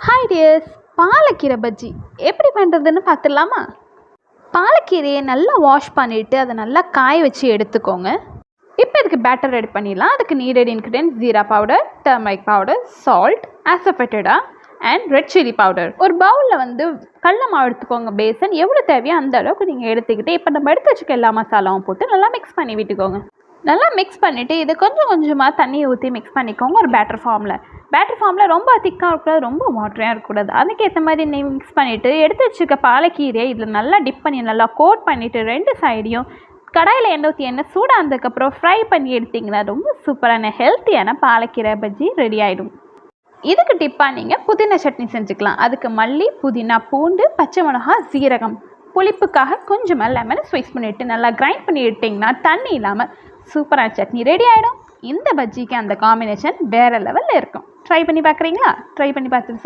Hi tears, பாலக்கீரை bajji எப்படி பண்ணுறதுன்னு பார்த்துடலாமா? பாலக்கீரையை நல்லா வாஷ் பண்ணிவிட்டு அதை நல்லா காய வச்சு எடுத்துக்கோங்க. இப்போ இதுக்கு பேட்டர் ரெடி பண்ணிடலாம். அதுக்கு needed ingredient jeera powder, turmeric powder, salt, asafoetida and red chilli powder. ஒரு பவுலில் கடல மாவு எடுத்துக்கோங்க. பேசன் எவ்வளோ தேவையோ அந்த அளவுக்கு நீங்கள் எடுத்துக்கிட்டு இப்போ நம்ம எடுத்து வச்சுக்க எல்லா மசாலாவும் போட்டு நல்லா மிக்ஸ் பண்ணி விட்டுக்கோங்க. நல்லா மிக்ஸ் பண்ணிவிட்டு இதை கொஞ்சம் கொஞ்சமாக தண்ணியை ஊற்றி மிக்ஸ் பண்ணிக்கோங்க. ஒரு பேட்டர் ஃபார்மில் ரொம்ப திக்காக இருக்கக்கூடாது, ரொம்ப வாட்டராக இருக்கக்கூடாது. அதுக்கேற்ற மாதிரி நீங்கள் மிக்ஸ் பண்ணிவிட்டு எடுத்து வச்சுருக்க பாலக்கீரையை இதில் நல்லா டிப் பண்ணி நல்லா கோட் பண்ணிவிட்டு ரெண்டு சைடையும் கடாயில் எண்ணெய் சூடானதுக்கப்புறம் ஃப்ரை பண்ணி எடுத்திங்கன்னா ரொம்ப சூப்பரான ஹெல்த்தியான பாலக்கீரை பஜ்ஜி ரெடி ஆகிடும். இதுக்கு டிப்பாக நீங்கள் புதினா சட்னி செஞ்சுக்கலாம். அதுக்கு மல்லி, புதினா, பூண்டு, பச்சை மிளகாய், சீரகம், புளிப்புக்காக கொஞ்சமாக லெமனை ஸ்வைஸ் பண்ணிவிட்டு நல்லா கிரைண்ட் பண்ணி எடுத்திங்கன்னா தண்ணி இல்லாமல் சூப்பரான சட்னி ரெடி ஆகிடும். இந்த பஜ்ஜிக்கு அந்த காம்பினேஷன் வேறு லெவலில் இருக்கும். ட்ரை பண்ணி பார்க்குறீங்களா? ட்ரை பண்ணி பார்த்துட்டு